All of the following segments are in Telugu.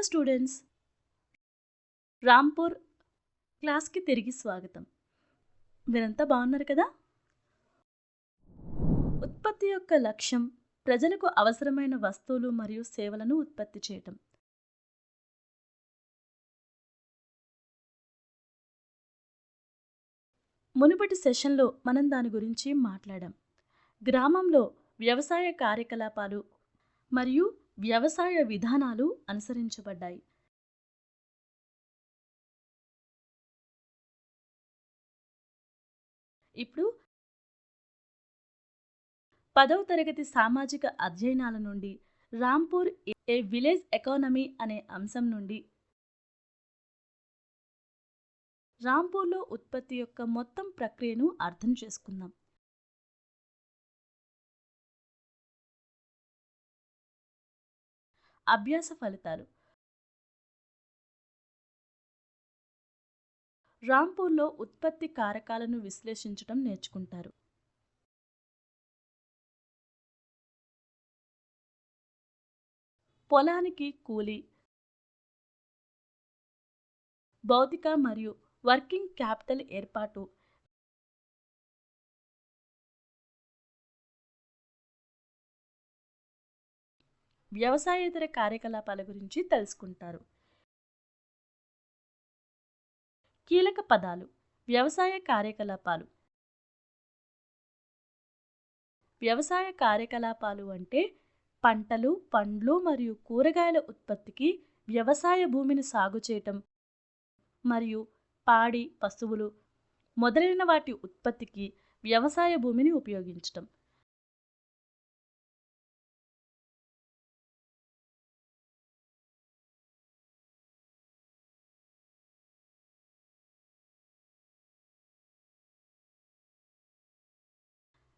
స్టూడెంట్స్, రాంపూర్ క్లాస్కి తిరిగి స్వాగతం. మీరంతా బాగున్నారు కదా? ఉత్పత్తి యొక్క లక్ష్యం ప్రజలకు అవసరమైన వస్తువులు మరియు సేవలను ఉత్పత్తి చేయటం. మునుపటి సెషన్లో మనం దాని గురించి మాట్లాడాం. గ్రామంలో వ్యవసాయ కార్యకలాపాలు మరియు వ్యవసాయ విధానాలు అనుసరించబడ్డాయి. ఇప్పుడు 10వ తరగతి సామాజిక అధ్యయనాల నుండి రాంపూర్ ఏ విలేజ్ ఎకానమీ అనే అంశం నుండి రాంపూర్లో ఉత్పత్తి యొక్క మొత్తం ప్రక్రియను అర్థం చేసుకుందాం. అభ్యాస ఫలితాలు. రాంపూర్లో ఉత్పత్తి కారకాలను విశ్లేషించడం నేర్చుకుంటారు. పొలానికి కూలీ, భౌతిక మరియు వర్కింగ్ క్యాపిటల్ ఏర్పాటు, వ్యవసాయేతర కార్యకలాపాల గురించి తెలుసుకుంటారు. కీలక పదాలు: వ్యవసాయ కార్యకలాపాలు. వ్యవసాయ కార్యకలాపాలు అంటే పంటలు, పండ్లు మరియు కూరగాయల ఉత్పత్తికి వ్యవసాయ భూమిని సాగు చేయటం మరియు పాడి, పశువులు మొదలైన వాటి ఉత్పత్తికి వ్యవసాయ భూమిని ఉపయోగించటం.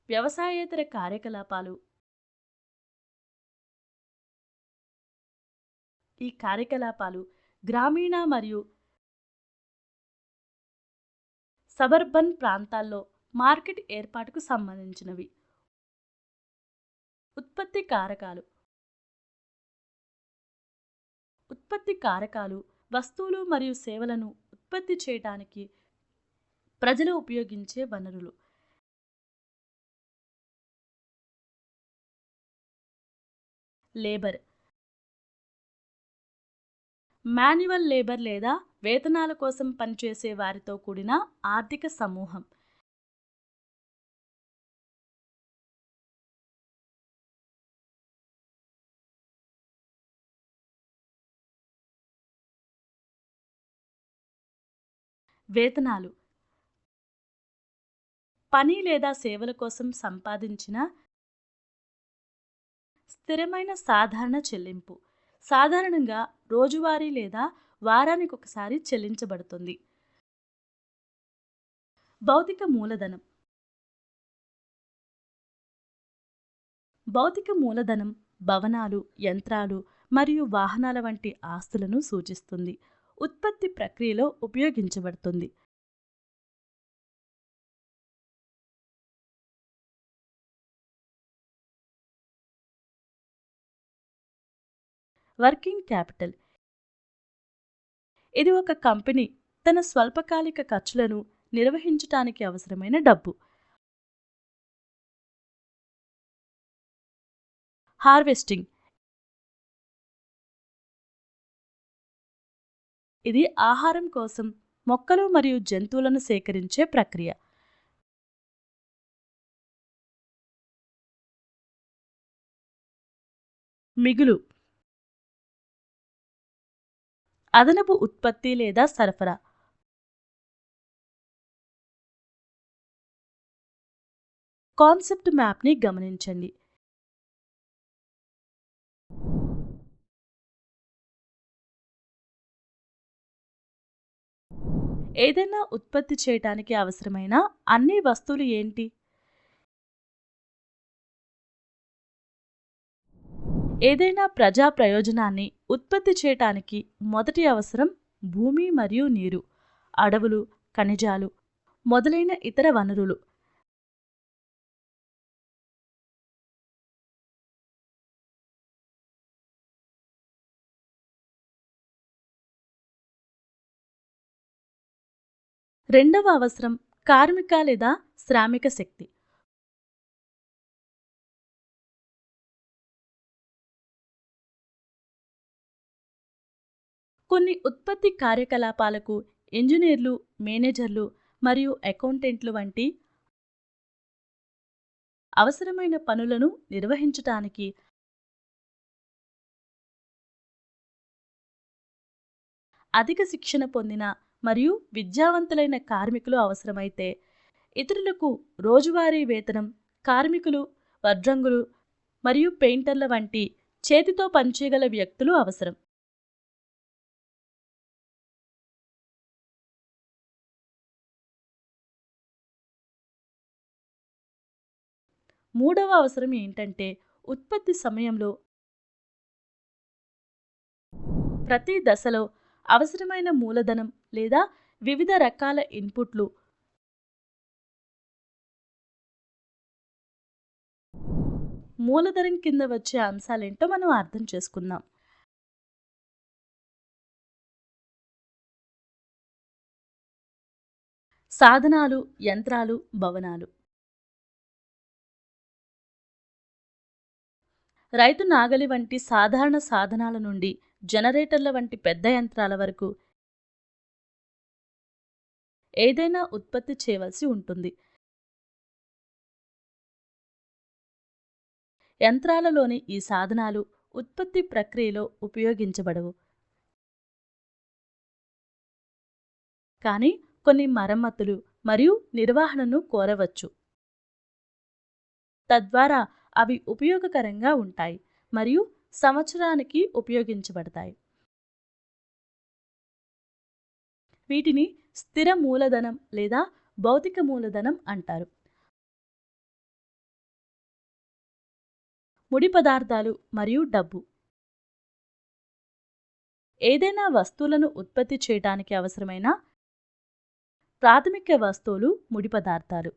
వ్యవసాయేతర కార్యకలాపాలు. ఈ కార్యకలాపాలు గ్రామీణ మరియు సబర్బన్ ప్రాంతాల్లో మార్కెట్ ఏర్పాటుకు సంబంధించినవి. ఉత్పత్తి కారకాలు. ఉత్పత్తి కారకాలు వస్తువులు మరియు సేవలను ఉత్పత్తి చేయడానికి ప్రజలు ఉపయోగించే వనరులు. లేబర్. మాన్యువల్ లేబర్ లేదా వేతనాల కోసం పనిచేసే వారితో కూడిన ఆర్థిక సమూహం. వేతనాలు పని లేదా సేవల కోసం సంపాదించిన స్థిరమైన సాధారణ చెల్లింపు. సాధారణంగా రోజువారీ లేదా వారానికి ఒకసారి చెల్లించబడుతుంది. భౌతిక మూలధనం. భౌతిక మూలధనం భవనాలు, యంత్రాలు మరియు వాహనాల వంటి ఆస్తులను సూచిస్తుంది. ఉత్పత్తి ప్రక్రియలో ఉపయోగించబడుతుంది. Working capital. ఇది ఒక కంపెనీ తన స్వల్పకాలిక ఖర్చులను నిర్వహించడానికి అవసరమైన డబ్బు. హార్వెస్టింగ్. ఇది ఆహారం కోసం మొక్కలు మరియు జంతువులను సేకరించే ప్రక్రియ. మిగులు. అదనపు ఉత్పత్తి లేదా సరఫరా. కాన్సెప్ట్ మ్యాప్ని గమనించండి. ఏదైనా ఉత్పత్తి చేయడానికి అవసరమైన అన్ని వస్తువులు ఏంటి? ఏదైనా ప్రజా ప్రయోజనాన్ని ఉత్పత్తి చేయటానికి మొదటి అవసరం భూమి మరియు నీరు, అడవులు, ఖనిజాలు మొదలైన ఇతర వనరులు. రెండవ అవసరం కార్మిక లేదా శ్రామిక శక్తి. కొన్ని ఉత్పత్తి కార్యకలాపాలకు ఇంజనీర్లు, మేనేజర్లు మరియు అకౌంటెంట్లు వంటి అవసరమైన పనులను నిర్వహించటానికి అధిక శిక్షణ పొందిన మరియు విద్యావంతులైన కార్మికులు అవసరమైతే, ఇతరులకు రోజువారీ వేతనం, కార్మికులు, వడ్రంగులు మరియు పెయింటర్ల వంటి చేతితో పనిచేయగల వ్యక్తులు అవసరం. మూడవ అవసరం ఏంటంటే, ఉత్పత్తి సమయంలో ప్రతి దశలో అవసరమైన మూలధనం లేదా వివిధ రకాల ఇన్పుట్లు. మూలధనం కింద వచ్చే అంశాలేంటో మనం అర్థం చేసుకుందాం. సాధనాలు, యంత్రాలు, భవనాలు. రైతు నాగలి వంటి సాధారణ సాధనాల నుండి జనరేటర్ల వంటి పెద్ద యంత్రాల వరకు ఏదైనా ఉత్పత్తి చేయవలసి ఉంటుంది. యంత్రాలలోని ఈ సాధనాలు ఉత్పత్తి ప్రక్రియలో ఉపయోగించబడవు, కానీ కొన్ని మరమ్మతులు మరియు నిర్వహణను కోరవచ్చు. తద్వారా అవి ఉపయోగకరంగా ఉంటాయి మరియు సంవత్సరానికి ఉపయోగించబడతాయి. వీటిని స్థిర మూలధనం లేదా భౌతిక మూలధనం అంటారు. ముడి పదార్థాలు మరియు డబ్బు. ఏదైనా వస్తువులను ఉత్పత్తి చేయడానికి అవసరమైన ప్రాథమిక వస్తువులు ముడి పదార్థాలు.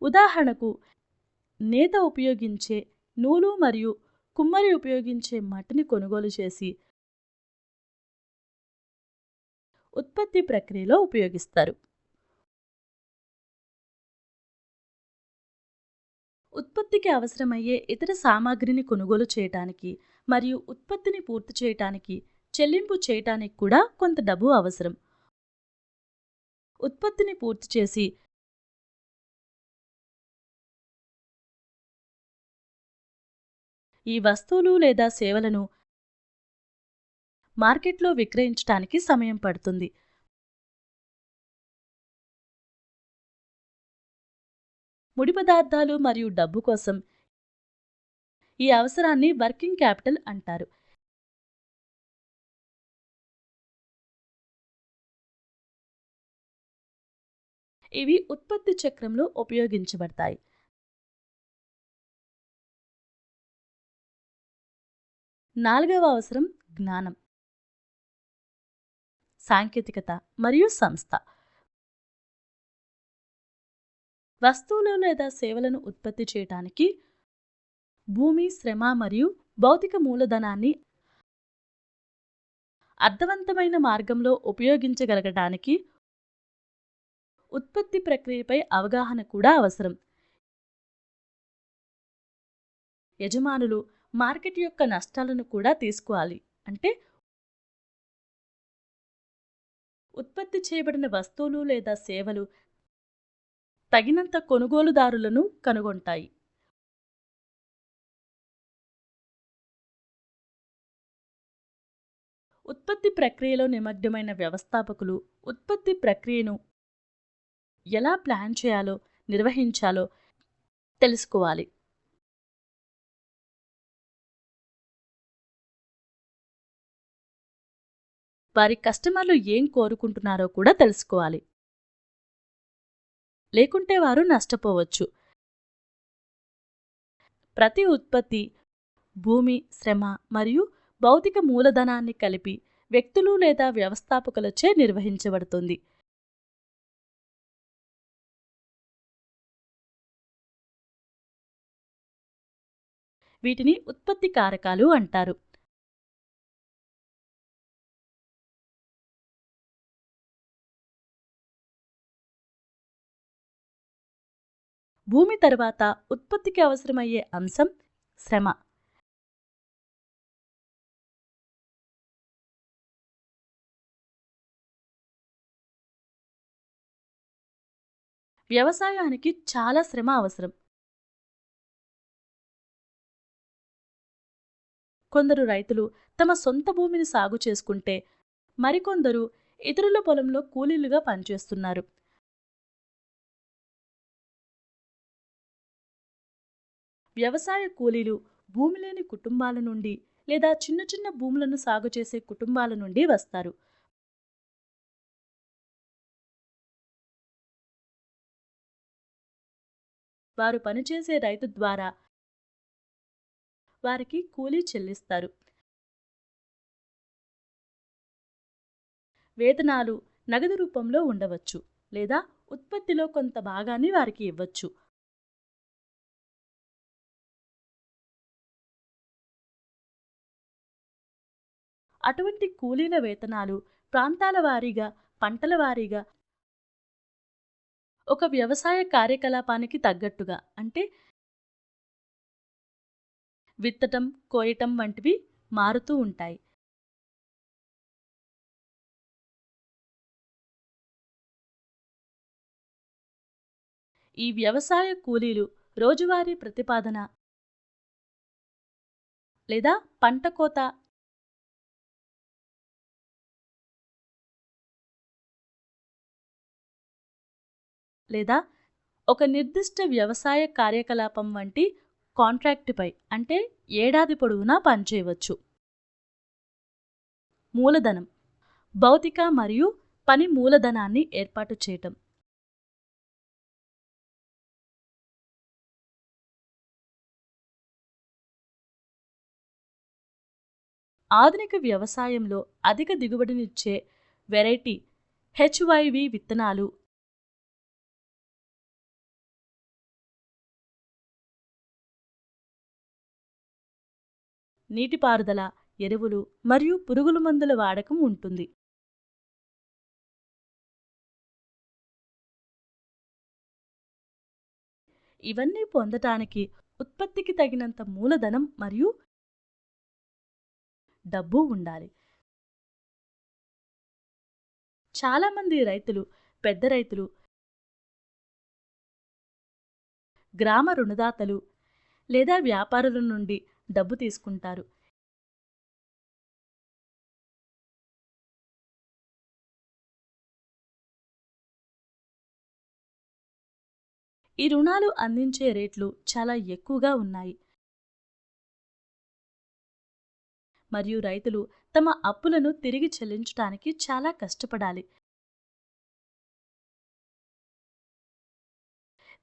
ఉదాహరణకు, నేత ఉపయోగించే నూలు మరియు కుమ్మరి ఉపయోగించే మట్టిని కొనుగోలు చేసి ఉత్పత్తి ప్రక్రియలో ఉపయోగిస్తారు. ఉత్పత్తికి అవసరమయ్యే ఇతర సామాగ్రిని కొనుగోలు చేయటానికి మరియు ఉత్పత్తిని పూర్తి చేయటానికి చెల్లింపు చేయటానికి కూడా కొంత డబ్బు అవసరం. ఉత్పత్తిని పూర్తి చేసి ఈ వస్తువులు లేదా సేవలను మార్కెట్లో విక్రయించడానికి సమయం పడుతుంది. ముడి పదార్థాలు మరియు డబ్బు కోసం ఈ అవసరాన్ని వర్కింగ్ క్యాపిటల్ అంటారు. ఇవి ఉత్పత్తి చక్రంలో ఉపయోగించబడతాయి. నాలుగవ అవసరం జ్ఞానం, సాంకేతికత మరియు సంస్థ. వస్తువులు లేదా సేవలను ఉత్పత్తి చేయడానికి భూమి, శ్రమ మరియు భౌతిక మూలధనాన్ని అర్థవంతమైన మార్గంలో ఉపయోగించగలగడానికి ఉత్పత్తి ప్రక్రియపై అవగాహన కూడా అవసరం. యజమానులు మార్కెట్ యొక్క నష్టాలను కూడా తీసుకోవాలి, అంటే ఉత్పత్తి చేయబడిన వస్తువులు లేదా సేవలు తగినంత కొనుగోలుదారులను కనుగొంటాయి. ఉత్పత్తి ప్రక్రియలో నిమగ్నమైన వ్యవస్థాపకులు ఉత్పత్తి ప్రక్రియను ఎలా ప్లాన్ చేయాలో, నిర్వహించాలో తెలుసుకోవాలి. వారి కస్టమర్లు ఏం కోరుకుంటున్నారో కూడా తెలుసుకోవాలి, లేకుంటే వారు నష్టపోవచ్చు. ప్రతి ఉత్పత్తి భూమి, శ్రమ మరియు భౌతిక మూలధనాన్ని కలిపి వ్యక్తులు లేదా వ్యవస్థాపకులచే నిర్వహించబడుతుంది. వీటిని ఉత్పత్తి కారకాలు అంటారు. భూమి తర్వాత ఉత్పత్తికి అవసరమయ్యే అంశం శ్రమ. వ్యవసాయానికి చాలా శ్రమ అవసరం. కొందరు రైతులు తమ సొంత భూమిని సాగు చేసుకుంటే, మరికొందరు ఇతరుల పొలంలో కూలీలుగా పనిచేస్తున్నారు. వ్యవసాయ కూలీలు భూమి లేని కుటుంబాల నుండి లేదా చిన్న చిన్న భూములను సాగు చేసే కుటుంబాల నుండి వస్తారు. వారు పనిచేసే రైతు ద్వారా వారికి కూలీ చెల్లిస్తారు. వేతనాలు నగదు రూపంలో ఉండవచ్చు లేదా ఉత్పత్తిలో కొంత భాగాన్ని వారికి ఇవ్వచ్చు. అటువంటి కూలీల వేతనాలు ప్రాంతాల వారీగా, పంటల వారీగా ఒక వ్యవసాయ కార్యకలాపానికి తగ్గట్టుగా, అంటే విత్తటం, కోయటం వంటివి మారుతూ ఉంటాయి. ఈ వ్యవసాయ కూలీలు రోజువారీ ప్రతిపాదన లేదా పంట కోత లేదా ఒక నిర్దిష్ట వ్యవసాయ కార్యకలాపం వంటి కాంట్రాక్టుపై, అంటే ఏడాది పొడవునా పనిచేయవచ్చు. మూలధనం, భౌతిక మరియు పని మూలధనాన్ని ఏర్పాటు చేయటం. ఆధునిక వ్యవసాయంలో అధిక దిగుబడినిచ్చే వెరైటీ హెచ్వైవి విత్తనాలు, నీటిపారుదల, ఎరువులు మరియు పురుగుల మందుల వాడకం ఉంటుంది. ఇవన్నీ పొందటానికి ఉత్పత్తికి తగినంత మూలధనం మరియు డబ్బు ఉండాలి. చాలామంది రైతులు, పెద్ద రైతులు, గ్రామ రుణదాతలు లేదా వ్యాపారుల నుండి డబ్బు తీసుకుంటారు. ఈ రుణాలు అందించే రేట్లు చాలా ఎక్కువగా ఉన్నాయి మరియు రైతులు తమ అప్పులను తిరిగి చెల్లించడానికి చాలా కష్టపడాలి.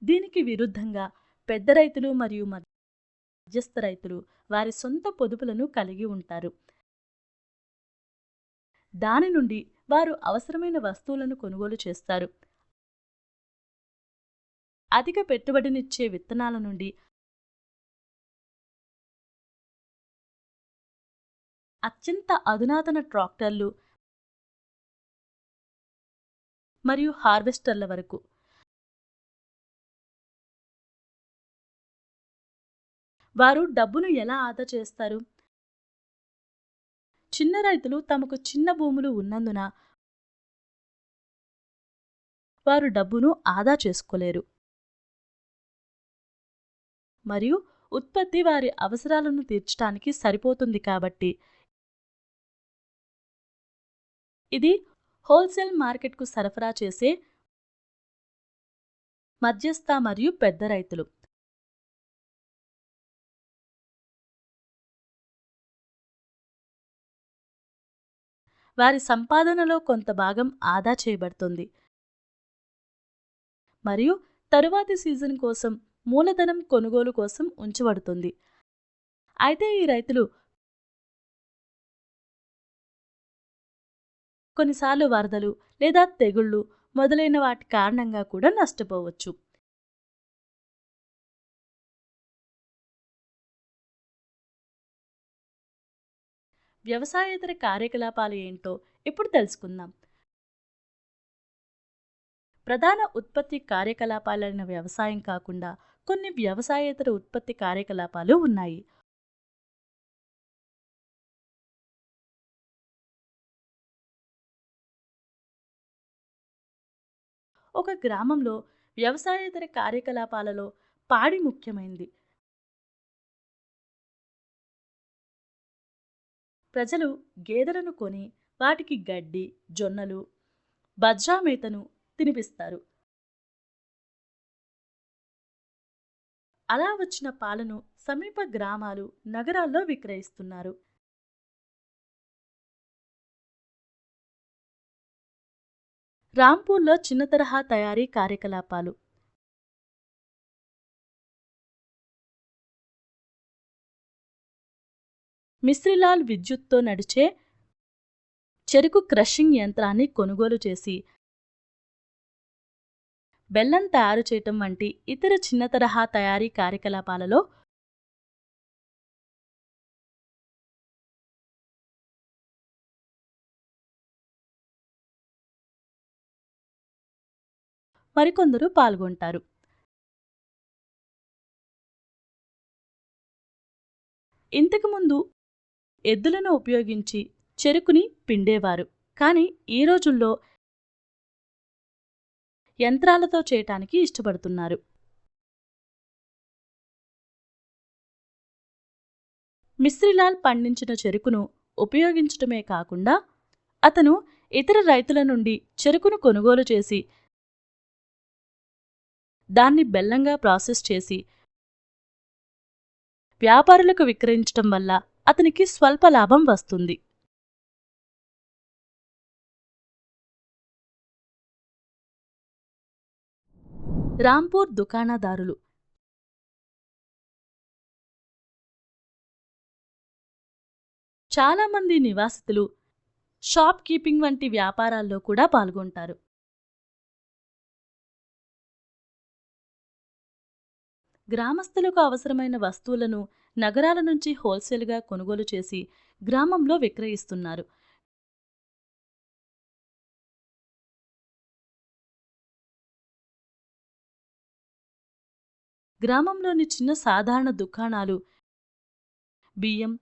దీనికి విరుద్ధంగా పెద్ద రైతులు మరియు మధ్యస్థ రైతులు వారి సొంత పొదుపులను కలిగి ఉంటారు. దాని నుండి వారు అవసరమైన వస్తువులను కొనుగోలు చేస్తారు. అధిక పెట్టుబడినిచ్చే విత్తనాల నుండి అత్యంత అధునాతన ట్రాక్టర్లు మరియు హార్వెస్టర్ల వరకు వారు డబ్బును ఎలా ఆదా చేస్తారు? చిన్న రైతులు తమకు చిన్న భూములు ఉన్నందున వారు డబ్బును ఆదా చేసుకోలేరు మరియు ఉత్పత్తి వారి అవసరాలను తీర్చడానికి సరిపోతుంది కాబట్టి ఇది హోల్సేల్ మార్కెట్కు సరఫరా చేసే మధ్యస్థ మరియు పెద్ద రైతులు. వారి సంపాదనలో కొంత భాగం ఆదా చేయబడుతుంది మరియు తరువాతి సీజన్ కోసం మూలధనం కొనుగోలు కోసం ఉంచబడుతుంది. అయితే ఈ రైతులు కొన్నిసార్లు వరదలు లేదా తెగుళ్ళు మొదలైన వాటి కారణంగా కూడా నష్టపోవచ్చు. వ్యవసాయేతర కార్యకలాపాలు ఏంటో ఇప్పుడు తెలుసుకుందాం. ప్రధాన ఉత్పత్తి కార్యకలాపాలైన వ్యవసాయం కాకుండా కొన్ని వ్యవసాయేతర ఉత్పత్తి కార్యకలాపాలు ఉన్నాయి. ఒక గ్రామంలో వ్యవసాయేతర కార్యకలాపాలలో పాడి ముఖ్యమైనది. ప్రజలు గేదెలను కొని వాటికి గడ్డి, జొన్నలు, బజ్రా మేతను తినిపిస్తారు. అలా వచ్చిన పాలను సమీప గ్రామాలు, నగరాల్లో విక్రయిస్తున్నారు. రాంపూర్లో చిన్న తరహా తయారీ కార్యకలాపాలు. మిశ్రీలాల్ విద్యుత్తో నడిచే చెరుకు క్రషింగ్ యంత్రాన్ని కొనుగోలు చేసి బెల్లం తయారు చేయటం వంటి ఇతర చిన్న తరహా తయారీ కార్యకలాపాలలో మరికొందరు పాల్గొంటారు. ఇంతకుముందు ఎద్దులను ఉపయోగించి చెరుకుని పిండేవారు. కానీ ఈ రోజుల్లో యంత్రాలతో చేయటానికి ఇష్టపడుతున్నారు. మిశ్రీలాల్ పండించిన చెరుకును ఉపయోగించటమే కాకుండా అతను ఇతర రైతుల నుండి చెరుకును కొనుగోలు చేసి దాన్ని బెల్లంగా ప్రాసెస్ చేసి వ్యాపారులకు విక్రయించటం వల్ల అతనికి స్వల్ప లాభం వస్తుంది. రాంపూర్ దుకాణదారులు. చాలామంది నివాసితులు షాప్ కీపింగ్ వంటి వ్యాపారాల్లో కూడా పాల్గొంటారు. గ్రామస్తులకు అవసరమైన వస్తువులను నగరాల నుంచి హోల్సేల్గా కొనుగోలు చేసి గ్రామంలో విక్రయిస్తున్నారు. గ్రామంలోని చిన్న సాధారణ దుకాణాలు బియ్యం,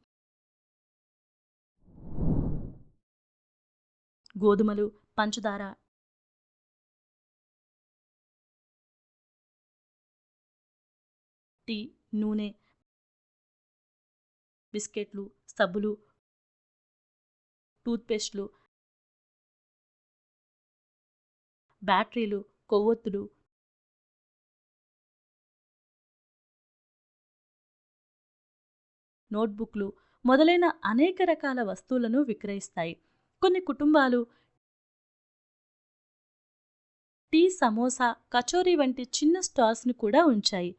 గోధుమలు, పంచదార, టీ, నూనె, బిస్కెట్లు, సబ్బులు, టూత్పేస్ట్లు, బ్యాటరీలు, కొవ్వొత్తులు, నోట్బుక్లు మొదలైన అనేక రకాల వస్తువులను విక్రయిస్తాయి. కొన్ని కుటుంబాలు టీ, సమోసా, కచోరీ వంటి చిన్న స్టాల్స్ను కూడా ఉంచాయి.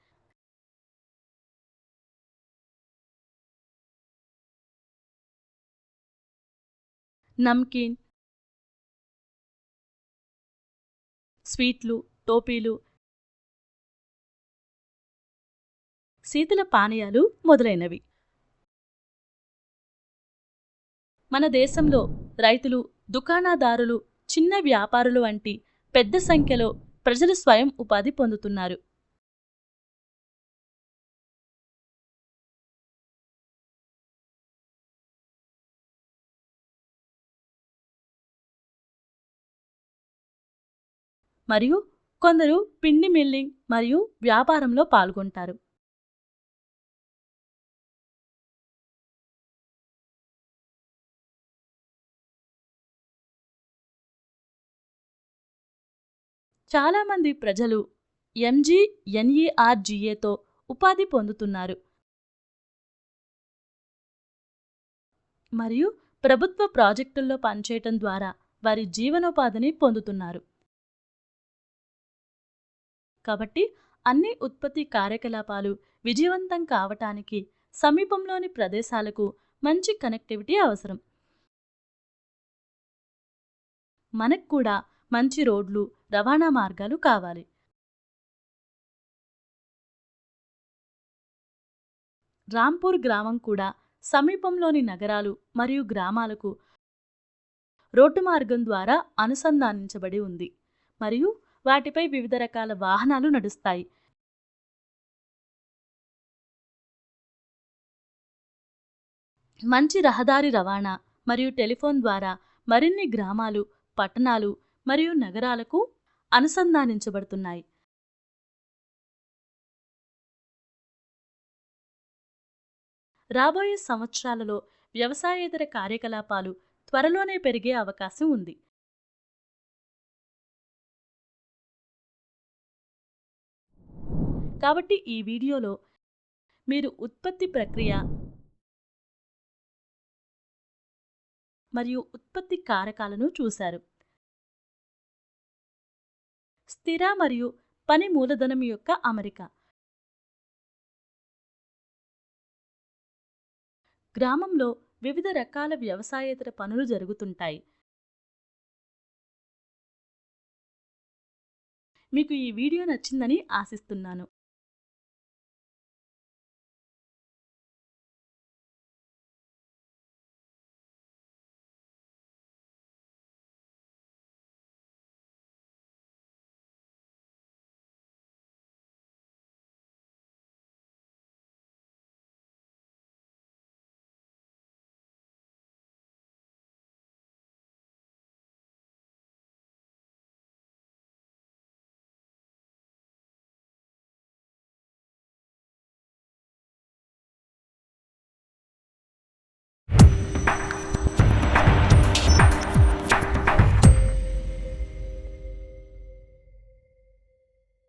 నమ్కీన్, స్వీట్లు, టోపీలు, శీతల పానీయాలు మొదలైనవి. మన దేశంలో రైతులు, దుకాణదారులు, చిన్న వ్యాపారులు వంటి పెద్ద సంఖ్యలో ప్రజలు స్వయం ఉపాధి పొందుతున్నారు. మరియు కొందరు పిండి మిల్లింగ్ మరియు వ్యాపారంలో పాల్గొంటారు. చాలామంది ప్రజలు ఎంజీఎన్ఈఆర్జీఏతో ఉపాధి పొందుతున్నారు మరియు ప్రభుత్వ ప్రాజెక్టుల్లో పనిచేయటం ద్వారా వారి జీవనోపాధిని పొందుతున్నారు. కాబట్టి అన్ని ఉత్పత్తి కార్యకలాపాలు విజయవంతం కావటానికి సమీపంలోని ప్రదేశాలకు మంచి కనెక్టివిటీ అవసరం. మనకు కూడా మంచి రోడ్లు, రవాణా మార్గాలు కావాలి. రాంపూర్ గ్రామం కూడా సమీపంలోని నగరాలు మరియు గ్రామాలకు రోడ్డు మార్గం ద్వారా అనుసంధానించబడి ఉంది మరియు వాటిపై వివిధ రకాల వాహనాలు నడుస్తాయి. మంచి రహదారి రవాణా మరియు టెలిఫోన్ ద్వారా మరిన్ని గ్రామాలు, పట్టణాలు మరియు నగరాలకు అనుసంధానించబడుతున్నాయి. రాబోయే సంవత్సరాలలో వ్యవసాయేతర కార్యకలాపాలు త్వరలోనే పెరిగే అవకాశం ఉంది. కాబట్టి ఈ వీడియోలో మీరు ఉత్పత్తి ప్రక్రియ మరియు ఉత్పత్తి కారకాలను చూశారు. స్థిర మరియు పని మూలధనం యొక్క అమరిక. గ్రామంలో వివిధ రకాల వ్యవసాయేతర పనులు జరుగుతుంటాయి. మీకు ఈ వీడియో నచ్చిందని ఆశిస్తున్నాను.